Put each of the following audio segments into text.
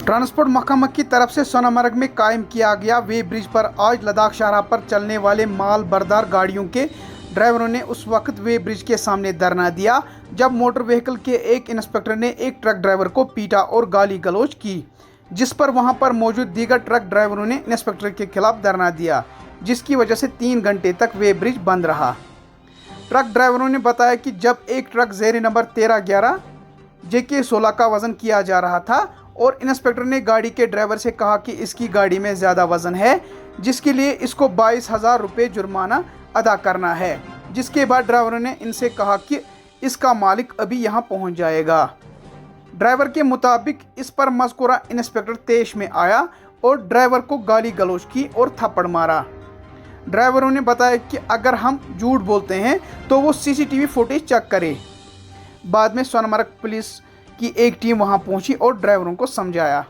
Transport महकमा की तरफ से सोनामर्ग में कायम किया गया वे ब्रिज पर आज लद्दाख शाहराह पर चलने वाले माल बरदार गाड़ियों के ड्राइवरों ने उस वक्त वे ब्रिज के सामने धरना दिया जब मोटर व्हीकल के एक इंस्पेक्टर ने एक ट्रक ड्राइवर को पीटा और गाली गलौज की, जिस पर वहां पर मौजूद दीगर ट्रक ड्राइवरों ने इंस्पेक्टर के खिलाफ धरना दिया, जिसकी वजह से 3 घंटे तक वे ब्रिज बंद रहा। ट्रक ड्राइवरों ने बताया कि जब एक ट्रक ज़ेर नंबर 1311 JK 16 का वज़न किया जा रहा था और इंस्पेक्टर ने गाड़ी के ड्राइवर से कहा कि इसकी गाड़ी में ज़्यादा वज़न है, जिसके लिए इसको 22,000 रुपये जुर्माना अदा करना है। जिसके बाद ड्राइवरों ने इनसे कहा कि इसका मालिक अभी यहां पहुंच जाएगा। ड्राइवर के मुताबिक इस पर मज़कूरा इंस्पेक्टर तेश में आया और ड्राइवर को गाली गलौज की और थप्पड़ मारा। ड्राइवरों ने बताया कि अगर हम झूठ बोलते हैं तो वो CCTV फुटेज चेक करे। बाद में सोनामर्ग पुलिस की एक टीम वहां पहुंची और ड्राइवरों को समझाया।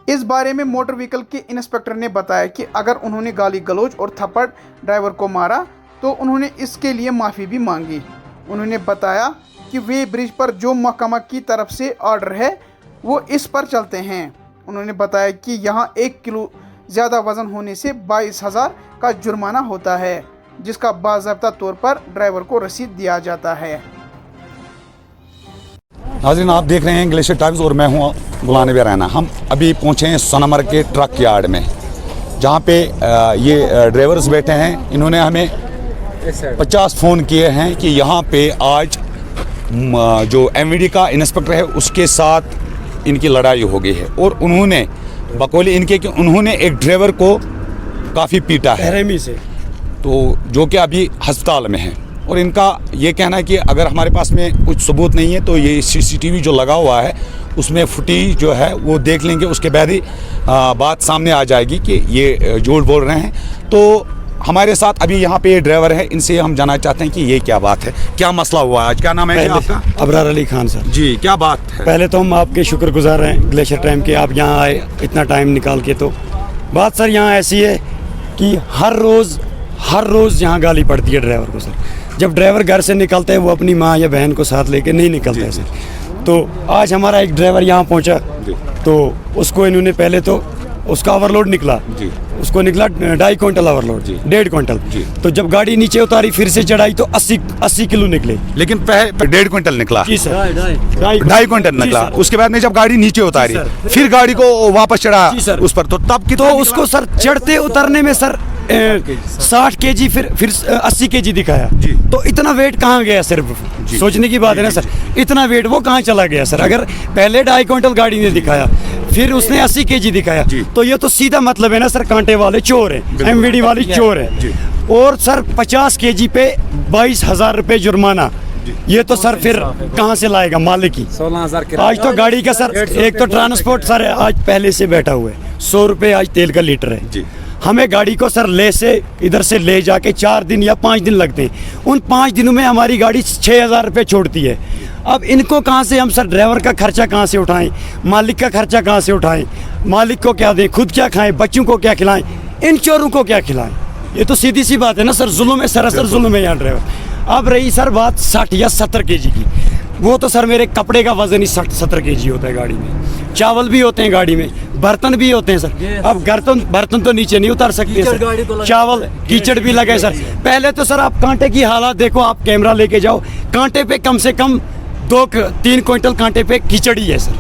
इस बारे में मोटर व्हीकल के इंस्पेक्टर ने बताया कि अगर उन्होंने गाली गलौज और थप्पड़ ड्राइवर को मारा तो उन्होंने इसके लिए माफ़ी भी मांगी। उन्होंने बताया कि वे ब्रिज पर जो महकमा की तरफ से ऑर्डर है वो इस पर चलते हैं। उन्होंने बताया कि यहाँ 1 किलो ज़्यादा वज़न होने से 22,000 का जुर्माना होता है, जिसका बाज़ाब्ता तौर पर ड्राइवर को रसीद दिया जाता है। नाज़रीन, आप देख रहे हैं ग्लेशियर टाइम्स और मैं हूं गुलाम नबी रैना। हम अभी पहुंचे हैं सोनामर्ग के ट्रक यार्ड में, जहां पे ये ड्राइवर्स बैठे हैं। इन्होंने हमें 50 फ़ोन किए हैं कि यहाँ पे आज जो MVD का इंस्पेक्टर है उसके साथ इनकी लड़ाई हो गई है और उन्होंने बकौली इनके कि उन्होंने एक ड्राइवर को काफ़ी पीटा है से, तो जो कि अभी अस्पताल में है। और इनका ये कहना है कि अगर हमारे पास में कुछ सबूत नहीं है तो ये CCTV जो लगा हुआ है उसमें फुटेज जो है वो देख लेंगे, उसके बाद ही बात सामने आ जाएगी कि ये झूठ बोल रहे हैं। तो हमारे साथ अभी यहाँ पे ये ड्राइवर है, इनसे हम जानना चाहते हैं कि ये क्या बात है, क्या मसला हुआ आज। क्या नाम है आपका? अबरार अली खान सर। जी, क्या बात है? पहले तो हम आपके शुक्रगुजार हैं ग्लेशियर टाइम के, आप यहाँ आए इतना टाइम निकाल के। तो बात सर यहाँ ऐसी है कि हर रोज़ यहाँ गाली पड़ती है ड्राइवर को सर। जब ड्राइवर घर से निकलता है वो अपनी माँ या बहन को साथ लेके नहीं निकलता है सर। तो आज हमारा एक ड्राइवर यहाँ पहुँचा तो उसको इन्होंने पहले तो उसका ओवरलोड निकला, उसको निकला 2.5 क्विंटल ओवरलोड, 1.5 क्विंटल। तो जब गाड़ी नीचे उतारी फिर से चढ़ाई तो 80 किलो निकले, लेकिन 1.5 क्विंटल निकला। जी सर, 2.5 क्विंटल निकला। उसके बाद में जब गाड़ी नीचे उतारी फिर गाड़ी को वापस चढ़ा उस पर, तो तब की तो उसको सर चढ़ते उतरने में सर 60 kg फिर 80 kg दिखाया। तो इतना वेट कहाँ गया सर? सोचने की बात है ना सर, इतना वेट वो कहाँ चला गया सर? अगर पहले 2.5 क्विंटल गाड़ी ने दिखाया फिर उसने 80 kg दिखाया तो ये तो सीधा मतलब है ना सर, कांटे वाले चोर हैं, MVD वाले चोर हैं। और सर 50 kg पे 22,000 रुपये जुर्माना, ये तो सर फिर कहाँ से लाएगा मालिक ही? 16,000 आज तो गाड़ी का सर एक तो ट्रांसपोर्ट सर आज पहले से बैठा हुआ है, 100 रुपये आज तेल का लीटर है। हमें गाड़ी को सर इधर से ले जाके 4 दिन या 5 दिन लगते हैं। उन 5 दिनों में हमारी गाड़ी 6,000 रुपये छोड़ती है। अब इनको कहाँ से हम सर ड्राइवर का खर्चा कहाँ से उठाएं, मालिक का खर्चा कहाँ से उठाएं? मालिक को क्या दें, खुद क्या खाएं, बच्चों को क्या खिलाएं, इन चोरों को क्या खिलाएं? ये तो सीधी सी बात है ना सर, जुल्म है, सरासर जुल्म है यहाँ ड्राइवर। अब रही सर बात 60 या 70 kg की, वो तो सर मेरे कपड़े का वजन ही 60-70 kg होता है गाड़ी में। चावल भी होते हैं गाड़ी में, बर्तन भी होते हैं सर। अब बर्तन तो नीचे नहीं उतार सकते सर, चावल कीचड़ भी लगे सर। पहले तो सर आप कांटे की हालत देखो, आप कैमरा लेके जाओ, कांटे पे कम से कम 2-3 क्विंटल कांटे पे कीचड़ ही है सर।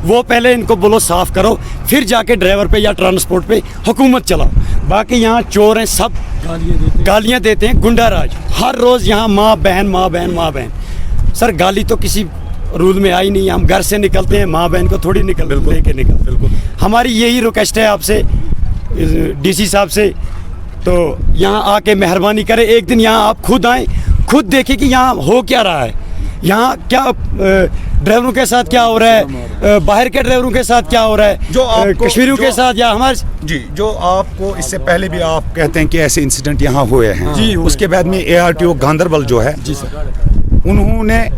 वो पहले इनको बोलो साफ करो, फिर जाके ड्राइवर पे या ट्रांसपोर्ट पे हुकूमत चलाओ। बाकी यहाँ चोर हैं, सब गालियाँ देते हैं, गुंडा राज। हर रोज़ यहाँ माँ बहन सर। गाली तो किसी रूल में आई नहीं, हम घर से निकलते हैं, माँ बहन को थोड़ी लेके निकल। बिल्कुल हमारी यही रिक्वेस्ट है आपसे, DC साहब से, तो यहाँ आके मेहरबानी करें, एक दिन यहाँ आप खुद आएँ, खुद देखें कि यहाँ हो क्या रहा है, यहाँ क्या ड्राइवरों के साथ क्या हो रहा है, बाहर के ड्राइवरों के साथ क्या हो रहा है, जो कश्मीरियों के साथ या हमारे। जी, जो आपको इससे पहले भी आप कहते हैं कि ऐसे इंसिडेंट यहाँ हुए हैं। जी, उसके बाद में ARTO गांधरबल जो है, जी सर, उन्होंने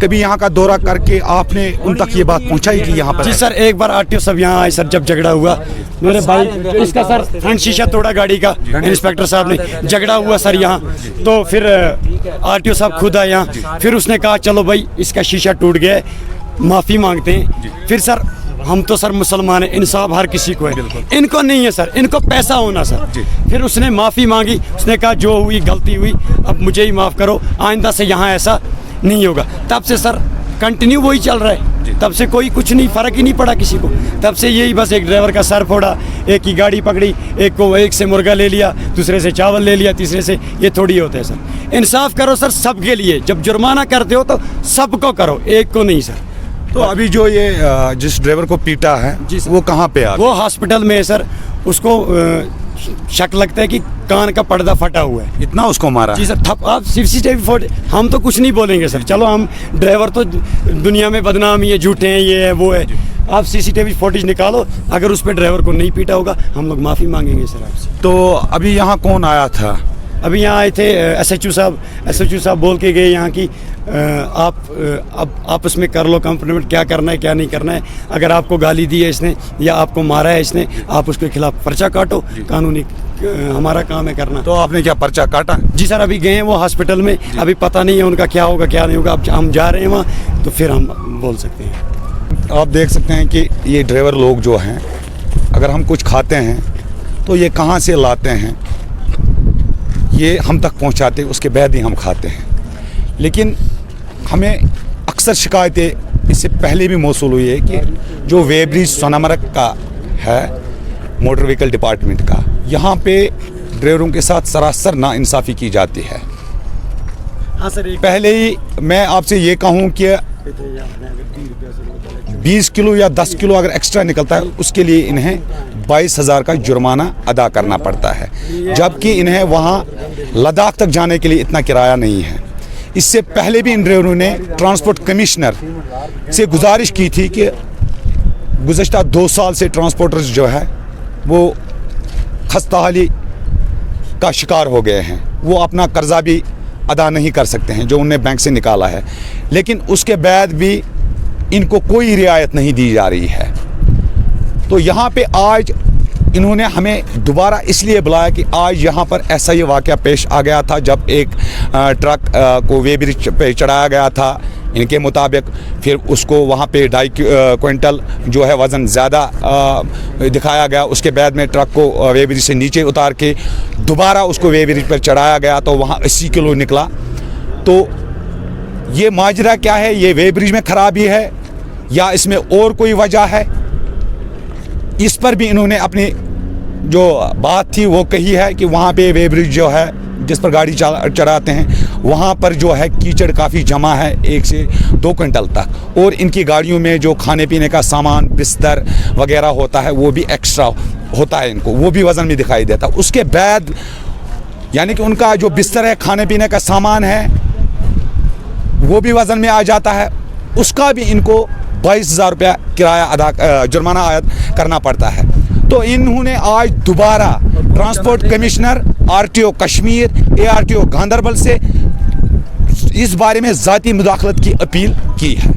कभी यहाँ का दौरा करके आपने उन तक ये बात पहुँचाई कि यहाँ पर? जी सर, एक बार RTO सब यहाँ आए सर, जब झगड़ा हुआ मेरे भाई इसका सर फ्रंट शीशा तोड़ा गाड़ी का, इंस्पेक्टर साहब ने, झगड़ा हुआ सर यहाँ। तो फिर RTO साहब खुद आए यहाँ, फिर उसने कहा चलो भाई इसका शीशा टूट गया, माफ़ी मांगते हैं। फिर सर हम तो सर मुसलमान हैं, इंसाफ हर किसी को है, इनको नहीं है सर, इनको पैसा होना सर। फिर उसने माफ़ी मांगी, उसने कहा जो हुई गलती हुई, अब मुझे ही माफ़ करो, आइंदा से यहाँ ऐसा नहीं होगा। तब से सर कंटिन्यू वही चल रहा है, तब से कोई कुछ नहीं, फ़र्क ही नहीं पड़ा किसी को। तब से यही बस एक ड्राइवर का सर फोड़ा, एक की गाड़ी पकड़ी, एक से मुर्गा ले लिया, दूसरे से चावल ले लिया, तीसरे से, ये थोड़ी होता है सर। इंसाफ करो सर सबके लिए, जब जुर्माना करते हो तो सबको करो, एक को नहीं सर। तो अभी जो ये जिस ड्राइवर को पीटा है जी सर, वो कहाँ पे आ वो हॉस्पिटल में है सर। उसको शक लगता है कि कान का पर्दा फटा हुआ है, इतना उसको मारा जी सर। थप आप सीसीटीवी फोटो, हम तो कुछ नहीं बोलेंगे सर, चलो हम ड्राइवर तो दुनिया में बदनाम, ये झूठे हैं, ये है वो है। आप सीसीटीवी फुटेज निकालो, अगर उस पर ड्राइवर को नहीं पीटा होगा हम लोग माफ़ी मांगेंगे सर आपसे। तो अभी यहाँ कौन आया था? अभी यहाँ आए थे एसएचओ साहब बोल के गए यहाँ की अब आपस में कर लो कंप्लेंट, क्या करना है क्या नहीं करना है। अगर आपको गाली दी है इसने या आपको मारा है इसने, आप उसके खिलाफ पर्चा काटो, कानूनी हमारा काम है करना। तो आपने क्या पर्चा काटा? जी सर, अभी गए हैं वो हॉस्पिटल में, अभी पता नहीं है उनका क्या होगा क्या नहीं होगा। अब हम जा रहे हैं वहाँ, तो फिर हम बोल सकते हैं। आप देख सकते हैं कि ये ड्राइवर लोग जो हैं, अगर हम कुछ खाते हैं तो ये कहाँ से लाते हैं, ये हम तक पहुँचाते, उसके बाद ही हम खाते हैं। लेकिन हमें अक्सर शिकायतें इससे पहले भी मौसूल हुई है कि जो वेब्रिज सोनामर्ग का है, मोटर व्हीकल डिपार्टमेंट का, यहाँ पे ड्राइवरों के साथ सरासर नाइंसाफ़ी की जाती है। हाँ सर, पहले ही मैं आपसे ये कहूँ कि 20 किलो या 10 किलो अगर एक्स्ट्रा निकलता है, उसके लिए इन्हें 22,000 का जुर्माना अदा करना पड़ता है, जबकि इन्हें वहाँ लद्दाख तक जाने के लिए इतना किराया नहीं है। इससे पहले भी इन ड्राइवरों ने ट्रांसपोर्ट कमिश्नर से गुजारिश की थी कि गुज़श्ता 2 साल से ट्रांसपोर्टर्स जो है वो खस्ताहाली का शिकार हो गए हैं, वो अपना कर्जा भी अदा नहीं कर सकते हैं जो उन्हें बैंक से निकाला है, लेकिन उसके बाद भी इनको कोई रियायत नहीं दी जा रही है। तो यहाँ पे आज इन्होंने हमें दोबारा इसलिए बुलाया कि आज यहाँ पर ऐसा ही वाक़या पेश आ गया था, जब एक ट्रक को वे ब्रिज पे चढ़ाया गया था इनके मुताबिक, फिर उसको वहाँ पे 2.5 क्विंटल जो है वज़न ज़्यादा दिखाया गया। उसके बाद में ट्रक को वे ब्रिज से नीचे उतार के दोबारा उसको वे ब्रिज पर चढ़ाया गया, तो वहाँ 80 किलो निकला। तो ये माजरा क्या है, ये वे ब्रिज में ख़राबी है या इसमें और कोई वजह है, इस पर भी इन्होंने अपनी जो बात थी वो कही है कि वहाँ पे वे ब्रिज जो है जिस पर गाड़ी चढ़ाते हैं, वहाँ पर जो है कीचड़ काफ़ी जमा है 1 से 2 क्विंटल तक, और इनकी गाड़ियों में जो खाने पीने का सामान, बिस्तर वगैरह होता है वो भी एक्स्ट्रा होता है, इनको वो भी वज़न में दिखाई देता। उसके बाद यानी कि उनका जो बिस्तर है, खाने पीने का सामान है, वो भी वज़न में आ जाता है, उसका भी इनको 22,000 रुपया किराया जुर्माना आयद करना पड़ता है। तो इन्होंने आज दोबारा transport commissioner, RTO Kashmir, ARTO Ganderbal से इस बारे में ज़ाती मुदाखलत की अपील की है।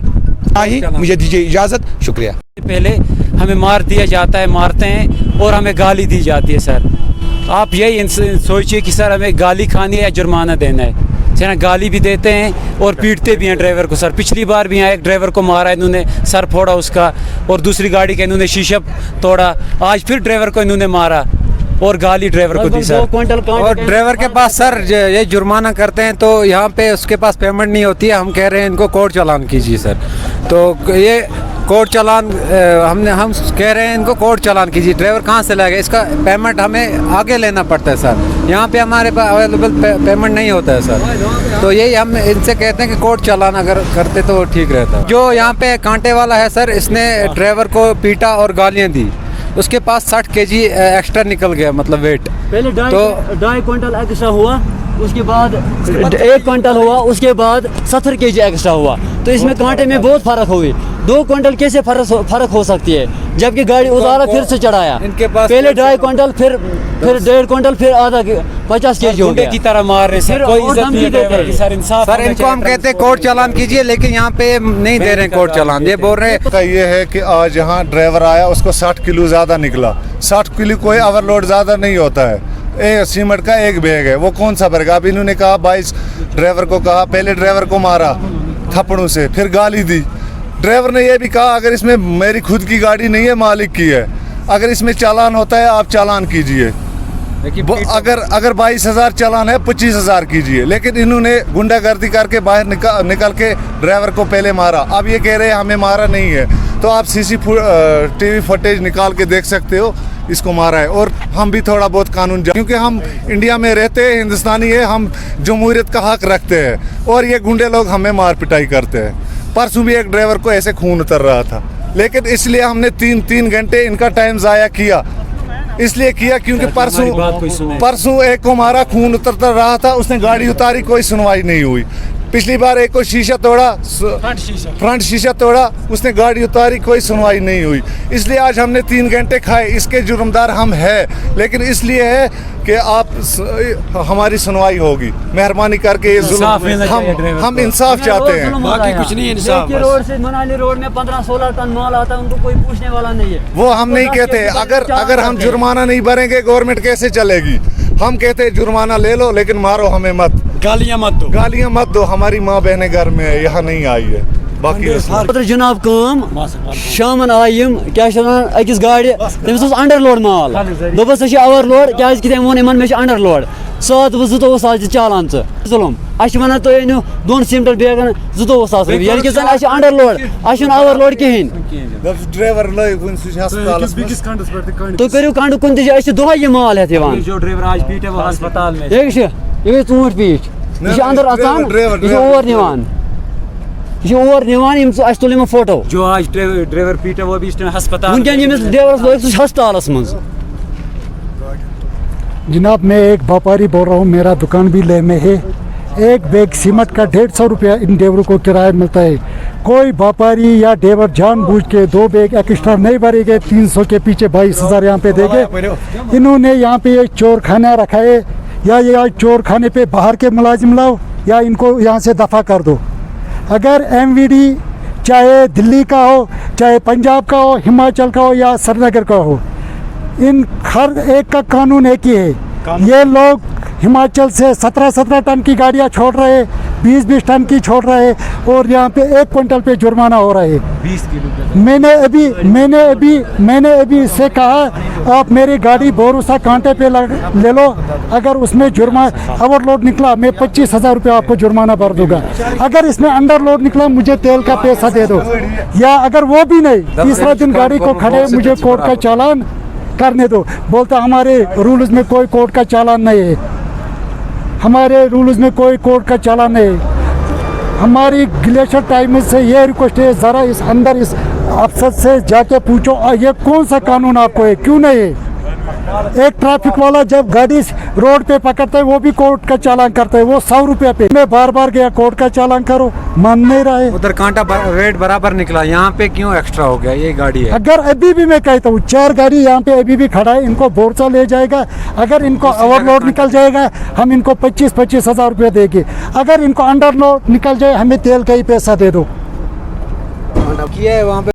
ही मुझे दीजिए इजाज़त, शुक्रिया। पहले हमें मार दिया जाता है, मारते हैं और हमें गाली दी जाती है। सर आप यही सोचिए कि सर हमें गाली खानी है या जुर्माना देना है। सर गाली भी देते हैं और पीटते भी हैं ड्राइवर को। सर पिछली बार भी यहाँ एक ड्राइवर को मारा, इन्होंने सर फोड़ा उसका, और दूसरी गाड़ी का इन्होंने शीशा तोड़ा। आज फिर ड्राइवर को इन्होंने मारा और गाली ड्राइवर को दी सर। और ड्राइवर के पास सर ये जुर्माना करते हैं तो यहाँ पे उसके पास पेमेंट नहीं होती है। हम कह रहे हैं इनको कोर्ट चालान कीजिए सर। तो ये कोर्ट चालान हम कह रहे हैं इनको कोर्ट चालान कीजिए। ड्राइवर कहाँ से लाएगा, इसका पेमेंट हमें आगे लेना पड़ता है सर। यहाँ पे हमारे पास अवेलेबल पेमेंट नहीं होता है सर। तो यही हम इनसे कहते हैं कि कोर्ट चालान अगर करते तो ठीक रहता। जो यहाँ पे कांटे वाला है सर, इसने ड्राइवर को पीटा और गालियाँ दी, उसके पास 60 केजी एक्स्ट्रा निकल गया, मतलब वेट। पहले 2.5 क्विंटल एक्स्ट्रा हुआ, उसके बाद 1 क्विंटल हुआ, उसके बाद 70 केजी एक्स्ट्रा हुआ। तो इसमें कांटे में बहुत फर्क हुई। 2 क्विंटल कैसे फर्क हो सकती है, जबकि गाड़ी उतारा फिर से चढ़ाया। इनके पास पहले 2.5 क्विंटल, फिर 1.5 क्विंटल, फिर आधा 50 केजी हो गया। की तरह मार रहे सर, कोई इज्जत नहीं ड्राइवर की सर। इंसाफ सर इनको हम कहते हैं कोर्ट चालान कीजिए, लेकिन यहाँ पे नहीं दे रहे हैं कोर्ट चालान। ये बोल रहे हैं का ये है कि आज यहाँ ड्राइवर आया, उसको 60 किलो ज़्यादा निकला। 60 किलो कोई ओवरलोड ज़्यादा नहीं होता है। सीमेंट का एक बैग है, वो कौन सा भरेगा। अब इन्होंने कहा 22 ड्राइवर को कहा, पहले ड्राइवर को मारा थप्पड़ों से, फिर गाली दी, ड्राइवर ने यह भी कहा अगर इसमें मेरी खुद की गाड़ी नहीं है, मालिक की है, अगर इसमें चालान होता है आप चालान कीजिए। अगर 22,000 चालान है 25,000 कीजिए। लेकिन इन्होंने गुंडागर्दी करके बाहर निकल के ड्राइवर को पहले मारा। अब ये कह रहे हैं हमें मारा नहीं है, तो आप CCTV फुटेज निकाल के देख सकते हो इसको मारा है। और हम भी थोड़ा बहुत कानून क्योंकि हम इंडिया में रहते हैं, हिंदुस्तानी है, हम जमहूरियत का हक रखते हैं। और ये गुंडे लोग हमें मार पिटाई करते हैं। परसों भी एक ड्राइवर को ऐसे खून उतर रहा था, लेकिन इसलिए हमने 3 घंटे इनका टाइम ज़ाया किया। इसलिए किया क्योंकि परसों एक को मारा, खून उतरता रहा था, उसने गाड़ी उतारी, कोई सुनवाई नहीं हुई। पिछली बार एक को शीशा तोड़ा, फ्रंट शीशा तोड़ा, उसने गाड़ी उतारी, कोई सुनवाई नहीं हुई। इसलिए आज हमने 3 घंटे खाए। इसके जुर्मदार हम हैं, लेकिन इसलिए है कि आप हमारी सुनवाई होगी। मेहरबानी करके ये हम इंसाफ चाहते हैं, बाकी कुछ नहीं। इंसाफ रोड से मनाली रोड में 15-16 टन माल आता है, उनको कोई पूछने वाला नहीं है। वो हम नहीं कहते। अगर हम जुर्माना नहीं भरेंगे गवर्नमेंट कैसे चलेगी? हम कहते हैं जुर्माना ले लो, लेकिन मारो हमें मत, गालियां मत दो। हमारी माँ बहनें घर में है, यहाँ नहीं आई है। बाकी जनाब काम शामन आयम क्या अकिस गाड़ी तमिस अंडरलोड माल दोपस ओवरलोड क्या वो इन अंडरलोड सह दोपस 2 सास चालान जुलम वन तुम अनु 2 सीमेंटल बैगन 2 सास रुपये अंडरलोड ओवरलोड कहें तुम करू कंड कुन दोह यह माल हेत ये ऊँट पीठ यह अंदर अचान यह ओवर निवान तुल फोटो जो आज ड्राइवर पीटा वो भी अस्पताल वनकन ड्राइवर हस्पताल मज। जनाब मैं एक व्यापारी बोल रहा हूँ, मेरा दुकान भी ले में है। एक बैग सीमेंट का 150 रुपया इन ड्राइवरों को किराया मिलता है। कोई व्यापारी या ड्राइवर जानबूझ के 2 बैग एक्स्ट्रा नहीं भरेंगे, 300 के पीछे 22,000 यहाँ पे देंगे। इन्होंने यहाँ पे एक चोर खाना रखा है, या चोर खाने पे बाहर के मुलाजिम लाओ या इनको यहाँ से दफ़ा कर दो। अगर MVD चाहे दिल्ली का हो, चाहे पंजाब का हो, हिमाचल का हो या श्रीनगर का हो, इन हर एक का कानून एक ही है। ये लोग हिमाचल से 17-17 टन की गाड़ियाँ छोड़ रहे हैं, 20-20 टन की छोड़ रहे हैं, और यहाँ पे 1 क्विंटल पे जुर्माना हो रहा है। 20 किलो मैंने अभी इससे कहा आप मेरी गाड़ी बोरूसा कांटे पे ले लो, अगर उसमें जुर्माना ओवरलोड निकला मैं 25,000 रुपये आपको जुर्माना भर दूंगा। अगर इसमें अंडरलोड निकला मुझे तेल का पैसा दे दो, या अगर वो भी नहीं, तीसरा दिन गाड़ी को खड़े मुझे कोर्ट का चालान करने दो। बोलता हमारे रूल्स में कोई कोर्ट का चालान नहीं है, हमारे रूल्स में कोई कोर्ट का चालान नहीं है। हमारी ग्लेशियर टाइम से ये रिक्वेस्ट है, ज़रा इस अंदर इस अफसर से जाके पूछो ये कौन सा कानून आपको है, क्यों नहीं है। एक ट्रैफिक वाला जब गाड़ी रोड पे पकड़ता है वो भी कोर्ट का चालान करता है, वो 100 रुपये पे। मैं बार गया कोर्ट का चालान करो, मान नहीं रहे। उधर कांटा रेट बराबर निकला, यहाँ पे क्यों एक्स्ट्रा हो गया? ये गाड़ी है। अगर अभी भी मैं कहता हूँ 4 गाड़ी यहाँ पे अभी भी खड़ा है, इनको बोरसा ले जाएगा। अगर इनको ओवरलोड निकल जाएगा हम इनको 25,000 रुपये देंगे। अगर इनको अंडरलोड निकल जाए हमें तेल का ही पैसा दे दो। किया है वहाँ पे।